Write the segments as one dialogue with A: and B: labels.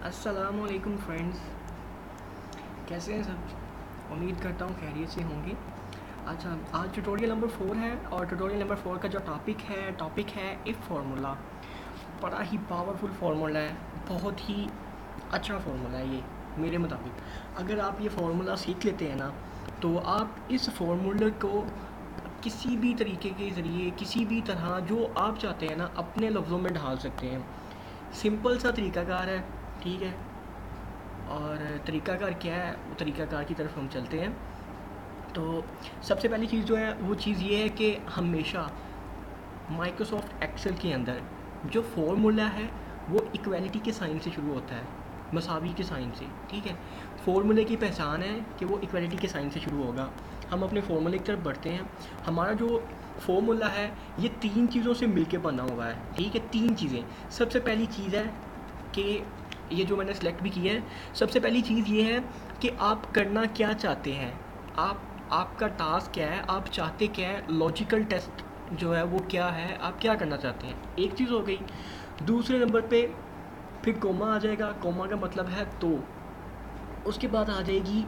A: अस्सलामुअलैकुम फ्रेंड्स, कैसे हैं सब। उम्मीद करता हूँ खैरियत से होंगे। अच्छा, आज ट्यूटोरियल नंबर 4 है और ट्यूटोरियल नंबर 4 का जो टॉपिक है इफ़ फार्मूला। बड़ा ही पावरफुल फार्मूला है, बहुत ही अच्छा फार्मूला है ये मेरे मुताबिक। अगर आप ये फार्मूला सीख लेते हैं ना, तो आप इस फार्मूले को किसी भी तरीके के ज़रिए किसी भी तरह जो आप चाहते हैं ना अपने लफ्ज़ों में ढाल सकते हैं। सिंपल सा तरीकाकार है, ठीक है। और तरीकाकार क्या है, वो तरीकाकार की तरफ हम चलते हैं। तो सबसे पहली चीज़ जो है वो चीज़ ये है कि हमेशा माइक्रोसॉफ्ट एक्सेल के अंदर जो फार्मूला है वो इक्वालिटी के साइन से शुरू होता है, मसावी के साइन से, ठीक है। फार्मूले की पहचान है कि वो इक्वालिटी के साइन से शुरू होगा। हम अपने फार्मूले की तरफ बढ़ते हैं। हमारा जो फार्मूला है ये 3 चीज़ों से मिलके बना हुआ है, ठीक है। 3 चीज़ें। सबसे पहली चीज़ है कि ये जो मैंने सेलेक्ट भी किया है, सबसे पहली चीज़ ये है कि आप करना क्या चाहते हैं, आपका टास्क क्या है, आप चाहते क्या है, लॉजिकल टेस्ट जो है वो क्या है, आप क्या करना चाहते हैं। एक चीज़ हो गई। दूसरे नंबर पे फिर कोमा आ जाएगा। कोमा का मतलब है तो। उसके बाद आ जाएगी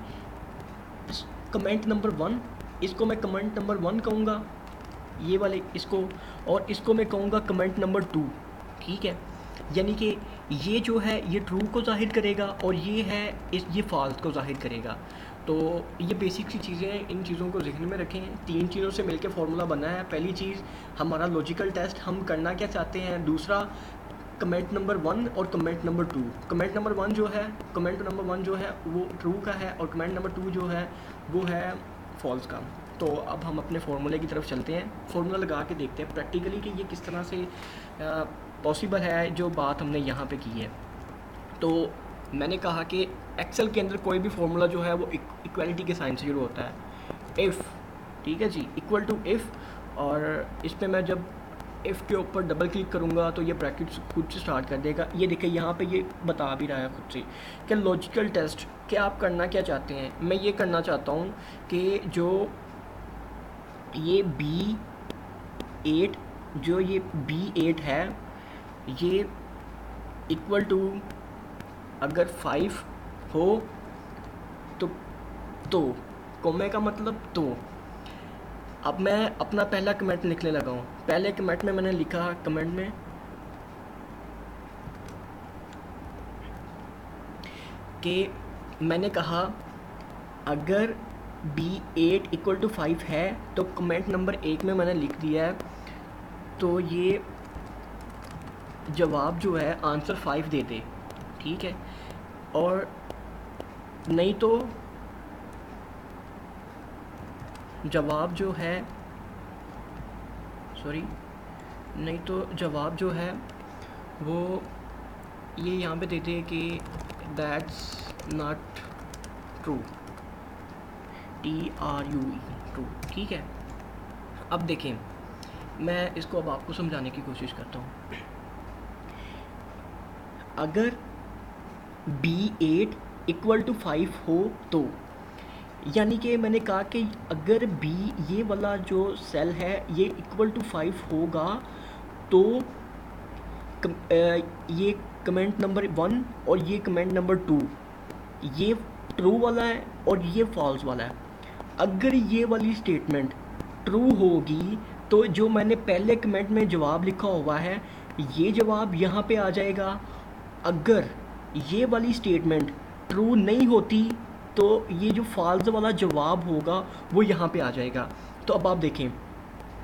A: कमेंट नंबर 1। इसको मैं कमेंट नंबर 1 कहूँगा, ये वाले इसको, और इसको मैं कहूँगा कमेंट नंबर 2, ठीक है। यानी कि ये जो है ये ट्रू को ज़ाहिर करेगा और ये है ये फॉल्स को ज़ाहिर करेगा। तो ये बेसिक सी चीज़ें हैं, इन चीज़ों को ज़हन में रखें। 3 चीज़ों से मिलकर फार्मूला बना है। पहली चीज़ हमारा लॉजिकल टेस्ट, हम करना क्या चाहते हैं। दूसरा कमेंट नंबर 1 और कमेंट नंबर 2। कमेंट नंबर 1 जो है वो ट्रू का है और कमेंट नंबर 2 जो है वो है फॉल्स का। तो अब हम अपने फार्मूले की तरफ चलते हैं, फार्मूला लगा के देखते हैं प्रैक्टिकली कि ये किस तरह से पॉसिबल है जो बात हमने यहाँ पे की है। तो मैंने कहा कि एक्सेल के अंदर कोई भी फार्मूला जो है वो इक्वालिटी के साइन से शुरू होता है, इफ़, ठीक है जी, इक्वल टू इफ़। और इस पर मैं जब इफ़ के ऊपर डबल क्लिक करूँगा तो ये ब्रैकेट खुद से स्टार्ट कर देगा। ये देखिए यहाँ पे ये बता भी रहा है खुद से कि लॉजिकल टेस्ट कि आप करना क्या चाहते हैं। मैं ये करना चाहता हूँ कि जो ये B8 जो ये B8 है ये इक्वल टू अगर 5 हो तो कोमे का मतलब तो। अब मैं अपना पहला कमेंट लिखने लगा हूँ। पहले कमेंट में मैंने लिखा, कमेंट में कि मैंने कहा अगर B8 इक्वल टू 5 है तो कमेंट नंबर 1 में मैंने लिख दिया है तो ये जवाब जो है आंसर 5 दे दे, ठीक है। और नहीं तो जवाब जो है वो ये यहाँ पे दे दे कि that's not true, TRUE, true, ठीक है। अब देखें, मैं इसको अब आपको समझाने की कोशिश करता हूँ। अगर B8 इक्वल टू 5 हो तो, यानी कि मैंने कहा कि अगर B ये वाला जो सेल है ये इक्वल टू 5 होगा तो ये कमेंट नंबर 1 और ये कमेंट नंबर 2 ये ट्रू वाला है और ये फॉल्स वाला है। अगर ये वाली स्टेटमेंट ट्रू होगी तो जो मैंने पहले कमेंट में जवाब लिखा हुआ है ये जवाब यहाँ पे आ जाएगा। अगर ये वाली स्टेटमेंट ट्रू नहीं होती तो ये जो फॉल्स वाला जवाब होगा वो यहाँ पे आ जाएगा। तो अब आप देखें,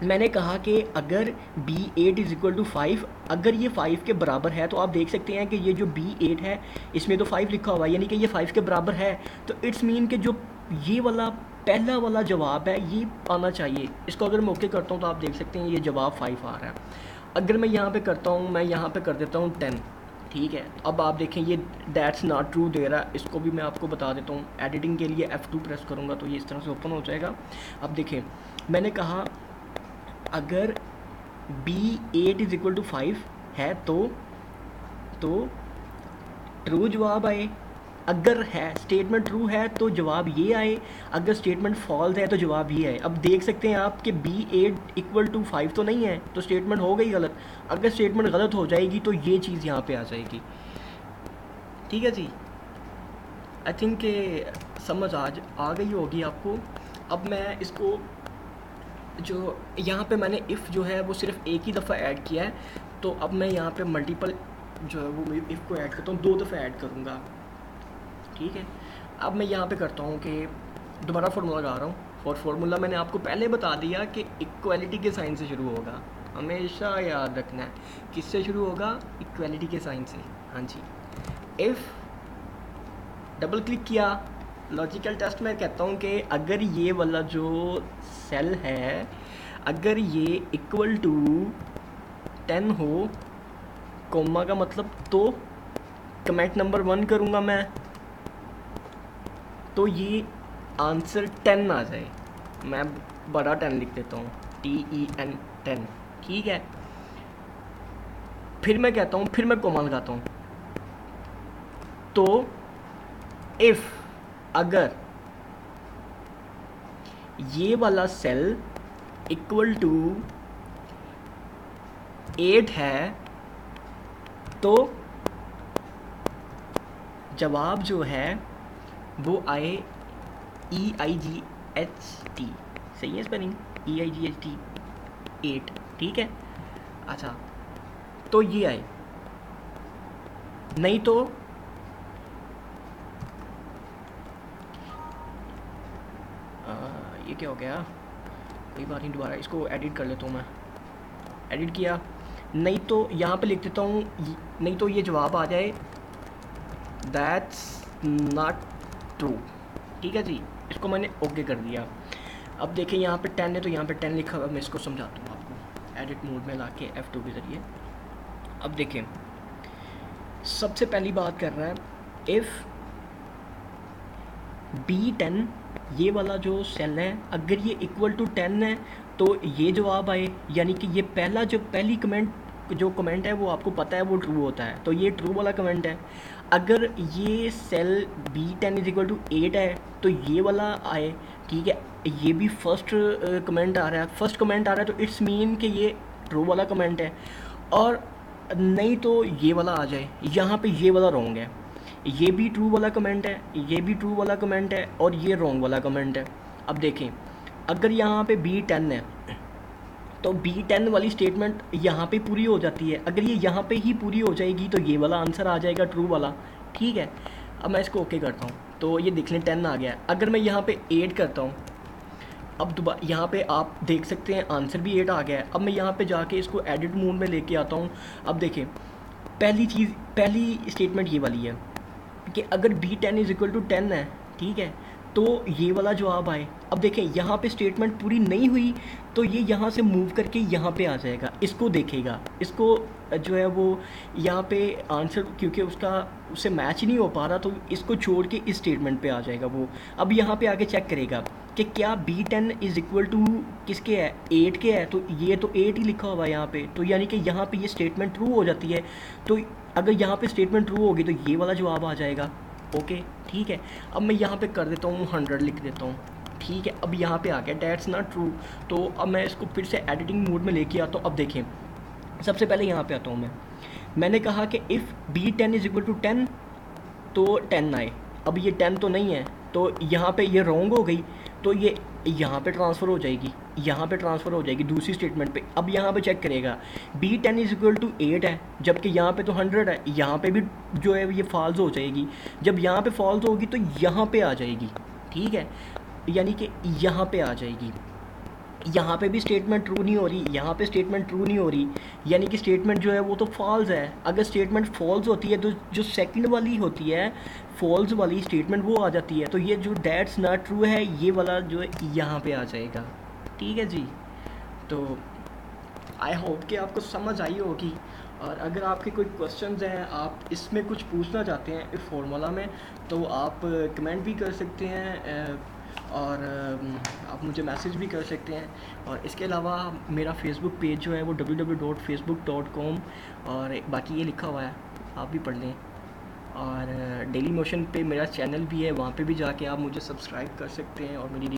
A: मैंने कहा कि अगर B8 इज़ इक्वल टू 5, अगर ये 5 के बराबर है तो आप देख सकते हैं कि ये जो B8 है इसमें तो 5 लिखा हुआ है, यानी कि ये 5 के बराबर है। तो इट्स मीन कि जो ये वाला पहला वाला जवाब है ये आना चाहिए। इसको अगर मैं ओके करता हूँ तो आप देख सकते हैं ये जवाब 5 आ रहा है। अगर मैं यहाँ पे करता हूँ, मैं यहाँ पे कर देता हूँ 10, ठीक है। अब आप देखें ये दैट्स नॉट ट्रू दे रहा है। इसको भी मैं आपको बता देता हूँ। एडिटिंग के लिए F2 प्रेस करूँगा तो ये इस तरह से ओपन हो जाएगा। अब देखें, मैंने कहा अगर B8 इज़ इक्वल टू 5 है तो ट्रू जवाब आए। अगर है स्टेटमेंट ट्रू है तो जवाब ये आए, अगर स्टेटमेंट फॉल्स है तो जवाब ये आए। अब देख सकते हैं आप कि B8 इक्वल टू 5 तो नहीं है, तो स्टेटमेंट हो गई गलत। अगर स्टेटमेंट गलत हो जाएगी तो ये चीज़ यहाँ पे आ जाएगी। ठीक है जी। आई थिंक समझ आ गई होगी आपको। अब मैं इसको जो यहाँ पे मैंने इफ़ जो है वो सिर्फ एक ही दफ़ा ऐड किया है, तो अब मैं यहाँ पे मल्टीपल जो है वो इफ़ को ऐड करता हूँ, 2 दफ़ा ऐड करूँगा। ठीक है, अब मैं यहाँ पे करता हूँ कि दोबारा फार्मूला लगा रहा हूँ। और फार्मूला मैंने आपको पहले बता दिया कि इक्वालिटी के साइन से शुरू होगा, हमेशा याद रखना है। किससे शुरू होगा? इक्वालिटी के साइन से। हाँ जी। इफ़ डबल क्लिक किया, लॉजिकल टेस्ट में कहता हूँ कि अगर ये वाला जो सेल है, अगर ये इक्वल टू 10 हो, कोमा का मतलब, तो कमेंट नंबर 1 करूँगा मैं, तो ये आंसर 10 आ जाए। मैं बड़ा 10 लिख देता हूँ, TEN 10। ठीक है, फिर मैं कहता हूँ, फिर मैं कोमा लगाता हूँ, तो इफ़ अगर ये वाला सेल इक्वल टू 8 है, तो जवाब जो है वो आए EIGHT। सही है स्पेलिंग? EIGHT 8। ठीक है, अच्छा, तो ये आए। नहीं तो ये क्या हो गया? कोई बात नहीं, दोबारा इसको एडिट कर लेता हूँ मैं। एडिट किया, नहीं तो यहाँ पे लिख देता हूँ, नहीं तो ये जवाब आ जाए दैट्स नॉट ट्रू। ठीक है जी, इसको मैंने ओके कर दिया। अब देखें यहाँ पे 10 है, तो यहाँ पे 10 लिखा हुआ, मैं इसको समझाता हूँ आपको एडिट मोड में लाके F2 के ज़रिए। अब देखें, सबसे पहली बात कर रहा है, इफ़ B10, ये वाला जो सेल है, अगर ये इक्वल टू 10 है तो ये जवाब आए, यानी कि ये पहला जो पहली कमेंट है वो आपको पता है वो ट्रू होता है, तो ये ट्रू वाला कमेंट है। अगर ये cell B10 is equal to 8 है तो ये वाला आए। ठीक है, ये भी फर्स्ट कमेंट आ रहा है, फर्स्ट कमेंट आ रहा है, तो इट्स मीन कि ये ट्रू वाला कमेंट है। और नहीं तो ये वाला आ जाए, यहाँ पे ये वाला रॉन्ग है, ये भी ट्रू वाला कमेंट है, ये भी ट्रू वाला कमेंट है, और ये रॉन्ग वाला कमेंट है। अब देखें, अगर यहाँ पे B10 है तो B10 वाली स्टेटमेंट यहाँ पे पूरी हो जाती है। अगर ये यहाँ पे ही पूरी हो जाएगी तो ये वाला आंसर आ जाएगा ट्रू वाला। ठीक है, अब मैं इसको ओके करता हूँ, तो ये देख लें 10 आ गया। अगर मैं यहाँ पे 8 करता हूँ, अब दोबारा यहाँ पे आप देख सकते हैं आंसर भी 8 आ गया है। अब मैं यहाँ पे जाके इसको एडिट मोड में लेके आता हूँ। अब देखें, पहली स्टेटमेंट ये वाली है कि अगर B10 इज इक्वल टू 10 है, ठीक है, तो ये वाला जवाब आए। अब देखें, यहाँ पे स्टेटमेंट पूरी नहीं हुई तो ये यहाँ से मूव करके यहाँ पे आ जाएगा, इसको देखेगा, इसको जो है वो यहाँ पे आंसर, क्योंकि उससे मैच नहीं हो पा रहा, तो इसको छोड़ के इस स्टेटमेंट पे आ जाएगा वो। अब यहाँ पे आके चेक करेगा कि क्या B10 इज़ इक्वल टू किसके है, 8 के है, तो ये तो 8 ही लिखा हुआ है यहाँ पे, तो यानी कि यहाँ पे ये स्टेटमेंट ट्रू हो जाती है। तो अगर यहाँ पे स्टेटमेंट ट्रू होगी तो ये वाला जवाब आ जाएगा। ओके, ठीक है, अब मैं यहाँ पे कर देता हूँ 100 लिख देता हूँ। ठीक है, अब यहाँ पे आ गया डेट्स नॉट ट्रू। तो अब मैं इसको फिर से एडिटिंग मोड में लेके आता हूँ। अब देखें, सबसे पहले यहाँ पे आता हूँ मैंने कहा कि if B10 is equal to 10 तो 10 आए। अब ये 10 तो नहीं है, तो यहाँ पे ये रॉन्ग हो गई, तो ये यहाँ पे ट्रांसफ़र हो जाएगी, यहाँ पे ट्रांसफ़र हो जाएगी दूसरी स्टेटमेंट पे। अब यहाँ पे चेक करेगा, B10 इज इक्वल टू 8 है, जबकि यहाँ पे तो 100 है, यहाँ पे भी जो है ये फॉल्स हो जाएगी। जब यहाँ पे फॉल्स होगी तो यहाँ पे आ जाएगी। ठीक है, यानी कि यहाँ पे आ जाएगी। यहाँ पे भी स्टेटमेंट ट्रू नहीं हो रही, यहाँ पे स्टेटमेंट ट्रू नहीं हो रही, यानी कि स्टेटमेंट जो है वो तो फॉल्स है। अगर स्टेटमेंट फॉल्स होती है तो जो सेकंड वाली होती है फॉल्स वाली स्टेटमेंट वो आ जाती है, तो ये जो दैट्स नॉट ट्रू है ये वाला जो है यहाँ पे आ जाएगा। ठीक है जी, तो आई होप कि आपको समझ आई होगी। और अगर आपके कोई क्वेश्चंस हैं, आप इसमें कुछ पूछना चाहते हैं इस फार्मूला में, तो आप कमेंट भी कर सकते हैं और आप मुझे मैसेज भी कर सकते हैं। और इसके अलावा मेरा फेसबुक पेज जो है वो www.facebook.com, और बाकी ये लिखा हुआ है, आप भी पढ़ लें। और डेली मोशन पे मेरा चैनल भी है, वहाँ पे भी जाके आप मुझे सब्सक्राइब कर सकते हैं और मेरी